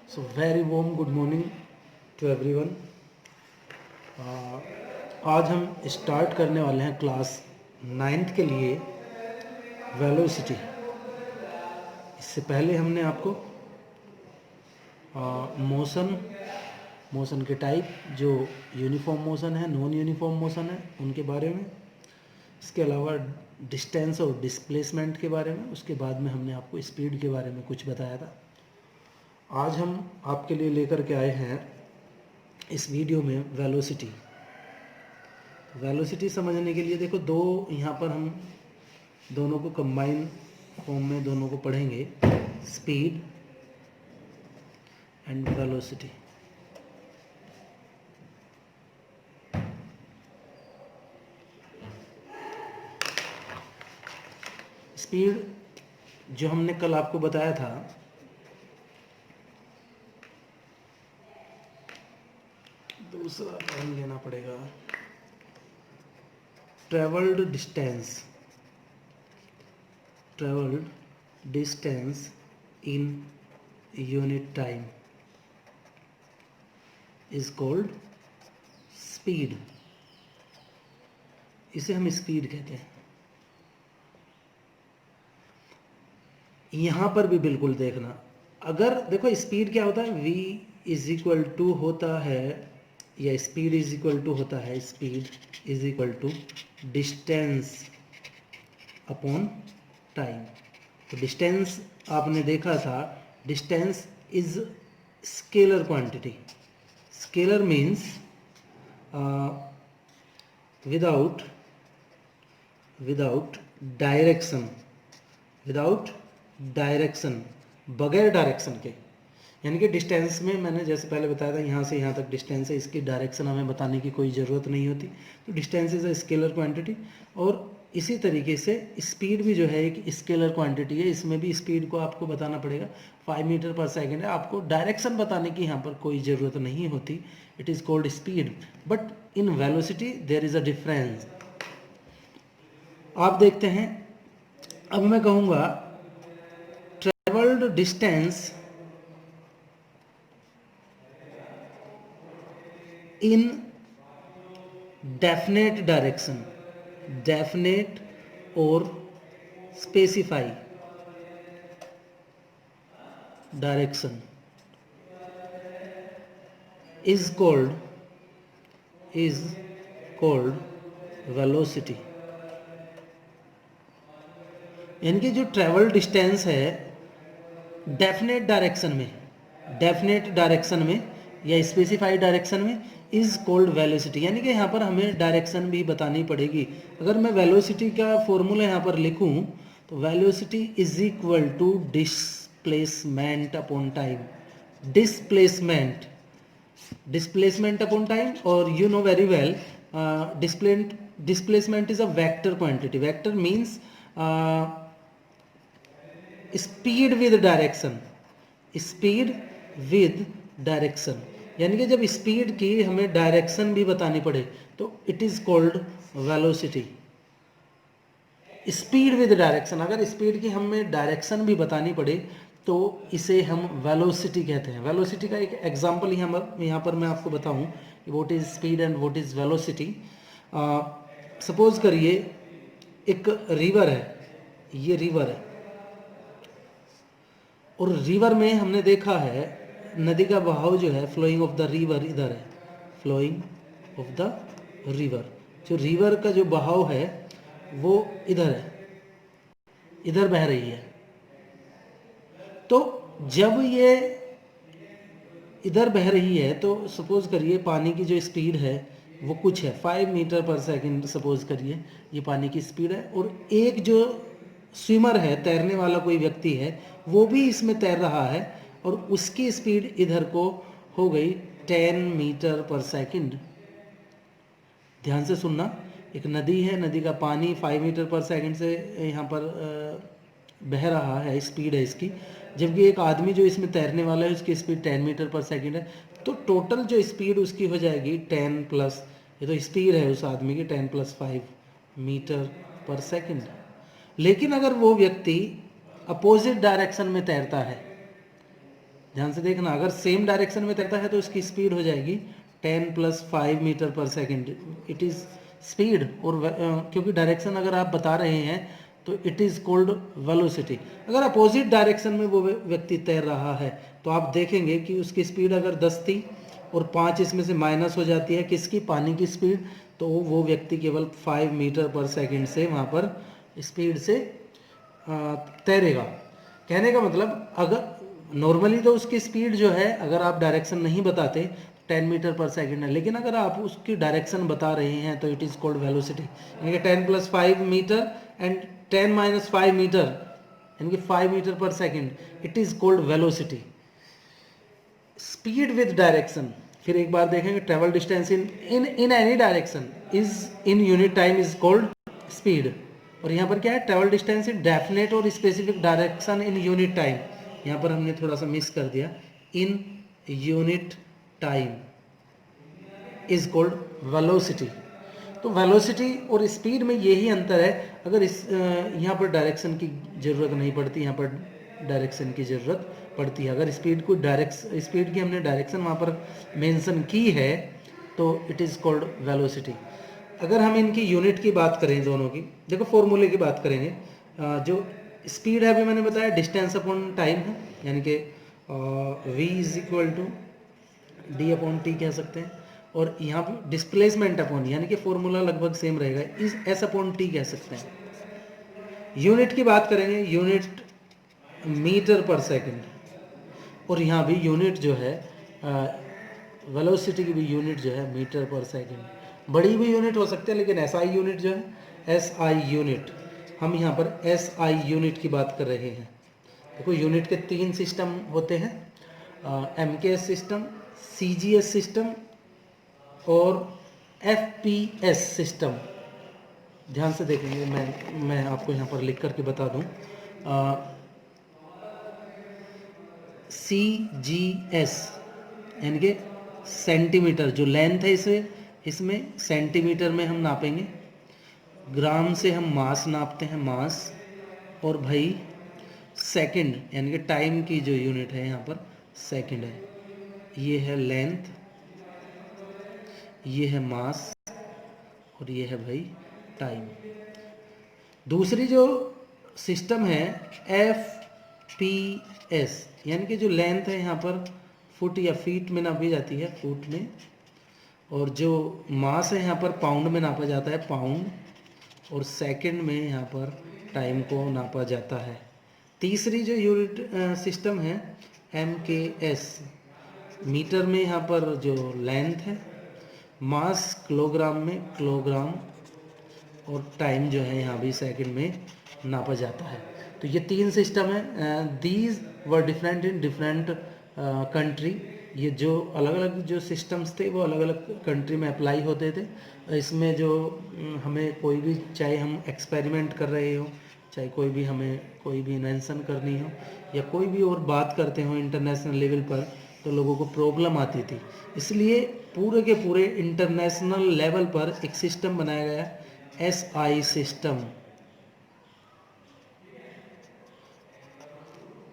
So very warm good morning to everyone. आज हम start करने वाले हैं क्लास 9th के लिए वेलोसिटी। इससे पहले हमने आपको मोशन के टाइप, जो यूनिफॉर्म मोशन है, नॉन यूनिफॉर्म मोशन है, उनके बारे में, इसके अलावा डिस्टेंस और डिस्प्लेसमेंट के बारे में, उसके बाद में हमने आपको स्पीड के बारे में कुछ बताया था। आज हम आपके लिए लेकर के आए हैं इस वीडियो में वेलोसिटी। वेलोसिटी समझने के लिए देखो, दो यहाँ पर हम दोनों को कंबाइन फॉर्म में दोनों को पढ़ेंगे, स्पीड एंड वेलोसिटी। स्पीड जो हमने कल आपको बताया था, दूसरा टर्म लेना पड़ेगा, travelled distance in unit time is called speed. इसे हम स्पीड कहते हैं। यहां पर भी बिल्कुल देखना, अगर देखो स्पीड क्या होता है, v इज इक्वल टू होता है, या स्पीड इज इक्वल टू होता है, speed is equal to distance upon time. तो डिस्टेंस आपने देखा था, distance is scalar quantity. Scalar means without direction, बगैर डायरेक्शन के। यानी कि डिस्टेंस में मैंने जैसे पहले बताया था, यहाँ से यहाँ तक डिस्टेंस है, इसकी डायरेक्शन हमें बताने की कोई ज़रूरत नहीं होती। तो distance is a scalar quantity. और इसी तरीके से स्पीड भी जो है एक स्केलर क्वांटिटी है। इसमें भी स्पीड को आपको बताना पड़ेगा, 5 मीटर पर सेकेंड है। आपको डायरेक्शन बताने की यहाँ पर कोई ज़रूरत नहीं होती। It is called speed, but in velocity there is a difference. आप देखते हैं, अब मैं कहूँगा travelled distance in definite direction, definite और specify direction is called velocity. यानी कि जो ट्रेवल डिस्टेंस है डेफिनेट डायरेक्शन में या स्पेसिफाइड डायरेक्शन में इज कॉल्ड वेलोसिटी। यानी कि यहाँ पर हमें डायरेक्शन भी बतानी पड़ेगी। अगर मैं वेलोसिटी का फॉर्मूला यहाँ पर लिखूँ तो velocity is equal to displacement upon time. Displacement upon time, और you know very well displacement is a vector quantity. Vector means speed with direction। यानी कि जब स्पीड की हमें डायरेक्शन भी बतानी पड़े तो it is called velocity. Speed with direction, अगर स्पीड की हमें डायरेक्शन भी बतानी पड़े तो इसे हम वेलोसिटी कहते हैं। वेलोसिटी का एक एग्जांपल यहाँ पर मैं आपको बताऊं कि what is speed and what is velocity. Suppose करिए एक रिवर है, ये रिवर है, और रिवर में हमने देखा है नदी का बहाव जो है, फ्लोइंग ऑफ द रिवर इधर है, फ्लोइंग ऑफ द रिवर। जो रिवर का जो बहाव है वो इधर है, इधर बह रही है। तो जब ये इधर बह रही है तो सपोज करिए पानी की जो स्पीड है वो कुछ है 5 मीटर पर सेकंड, सपोज करिए ये पानी की स्पीड है। और एक जो स्विमर है, तैरने वाला कोई व्यक्ति है, वो भी इसमें तैर रहा है और उसकी स्पीड इधर को हो गई 10 मीटर पर सेकंड। ध्यान से सुनना, एक नदी है, नदी का पानी 5 मीटर पर सेकंड से यहाँ पर बह रहा है, स्पीड है इसकी, जबकि एक आदमी जो इसमें तैरने वाला है उसकी स्पीड 10 मीटर पर सेकंड है। तो टोटल जो स्पीड उसकी हो जाएगी 10 प्लस, ये तो स्पीड है उस आदमी की, 10 प्लस 5 मीटर पर सेकंड। लेकिन अगर वो व्यक्ति अपोजिट डायरेक्शन में तैरता है, ध्यान से देखना, अगर सेम डायरेक्शन में तैरता है तो इसकी स्पीड हो जाएगी 10 + 5 मीटर पर सेकेंड, इट इज़ स्पीड। और क्योंकि डायरेक्शन अगर आप बता रहे हैं तो इट इज़ कॉल्ड वेलोसिटी। अगर अपोजिट डायरेक्शन में वो व्यक्ति तैर रहा है तो आप देखेंगे कि उसकी स्पीड अगर 10 थी और 5 इसमें से माइनस हो जाती है किसकी, पानी की स्पीड, तो वो व्यक्ति केवल 5 मीटर पर सेकेंड से वहाँ पर स्पीड से तैरेगा। कहने का मतलब अगर नॉर्मली तो उसकी स्पीड जो है अगर आप डायरेक्शन नहीं बताते 10 मीटर पर सेकेंड है, लेकिन अगर आप उसकी डायरेक्शन बता रहे हैं तो इट इज़ कॉल्ड वेलोसिटी। यानी कि 10 + 5 मीटर एंड 10 - 5 मीटर यानी कि 5 मीटर पर second, it is called velocity. Speed with direction, फिर एक बार देखेंगे, travel distance in any direction is in unit time is called speed. और यहाँ पर क्या है, ट्रेवल डिस्टेंस इन डेफिनेट और specific direction in unit time, यहाँ पर हमने थोड़ा सा मिस कर दिया, in unit time is called velocity. तो वेलोसिटी और स्पीड में यही अंतर है। अगर इस यहाँ पर डायरेक्शन की ज़रूरत नहीं पड़ती, यहाँ पर डायरेक्शन की ज़रूरत पड़ती है। अगर स्पीड की हमने डायरेक्शन वहाँ पर मेंशन की है तो इट इज़ कॉल्ड वेलोसिटी। अगर हम इनकी यूनिट की बात करें दोनों की, देखो फॉर्मूले की बात करेंगे, जो स्पीड है अभी मैंने बताया डिस्टेंस अपॉन टाइम है, यानी कि v = d/t कह सकते हैं। और यहाँ पे डिस्प्लेसमेंट अपॉन, यानी कि फॉर्मूला लगभग सेम रहेगा, इज s/t कह सकते हैं। यूनिट की बात करेंगे, यूनिट मीटर पर सेकंड, और यहाँ भी यूनिट जो है वेलोसिटी की भी यूनिट जो है मीटर पर सेकंड। बड़ी भी यूनिट हो सकती है, लेकिन SI यूनिट जो है SI यूनिट, हम यहाँ पर SI यूनिट की बात कर रहे हैं। देखो यूनिट के 3 सिस्टम होते हैं, MKS सिस्टम, CGS सिस्टम और FPS सिस्टम। ध्यान से देखेंगे, मैं आपको यहाँ पर लिख करके बता दूँ। CGS यानी कि सेंटीमीटर, जो लेंथ है इसमें सेंटीमीटर में हम नापेंगे, ग्राम से हम मास नापते हैं, मास। और भाई सेकंड यानी कि टाइम की जो यूनिट है यहाँ पर सेकंड है। ये है लेंथ, ये है मास और ये है भाई टाइम। दूसरी जो सिस्टम है FPS, यानी कि जो लेंथ है यहाँ पर फुट या फीट में नापी जाती है, फुट में। और जो मास है यहाँ पर पाउंड में नापा जाता है, पाउंड। और सेकंड में यहाँ पर टाइम को नापा जाता है। तीसरी जो यूनिट सिस्टम है MKS, मीटर में यहाँ पर जो लेंथ है, मास किलोग्राम में किलोग्राम, और टाइम जो है यहाँ भी सेकंड में नापा जाता है। तो ये 3 सिस्टम है। These were different in different country. ये जो अलग अलग जो सिस्टम्स थे वो अलग अलग कंट्री में अप्लाई होते थे। इसमें जो हमें कोई भी, चाहे हम एक्सपेरिमेंट कर रहे हो, चाहे हमें कोई भी इन्वेंशन करनी हो या कोई भी और बात करते हो इंटरनेशनल लेवल पर, तो लोगों को प्रॉब्लम आती थी। इसलिए पूरे के पूरे इंटरनेशनल लेवल पर एक सिस्टम बनाया गया, SI system,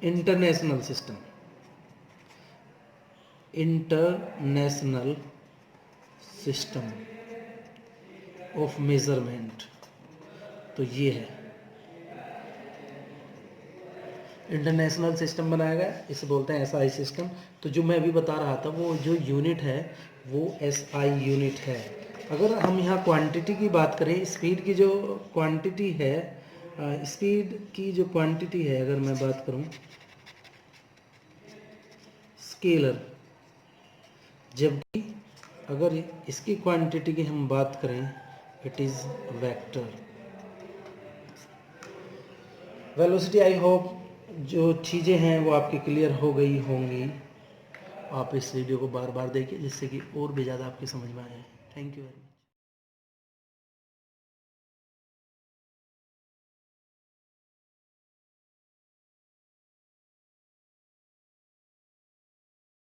international system, international system of measurement. तो ये है इंटरनेशनल सिस्टम बनाया गया, इसे बोलते हैं SI सिस्टम। तो जो मैं अभी बता रहा था वो जो यूनिट है वो SI यूनिट है। अगर हम यहाँ क्वांटिटी की बात करें, स्पीड की जो क्वांटिटी है, स्पीड की जो क्वांटिटी है अगर मैं बात करूँ, स्केलर, जबकि अगर इसकी क्वांटिटी की हम बात करें it is vector. Velocity, I hope जो चीज़ें हैं वो आपकी क्लियर हो गई होंगी। आप इस वीडियो को बार बार देखिए जिससे कि और भी ज़्यादा आपकी समझ में आए। Thank you very much.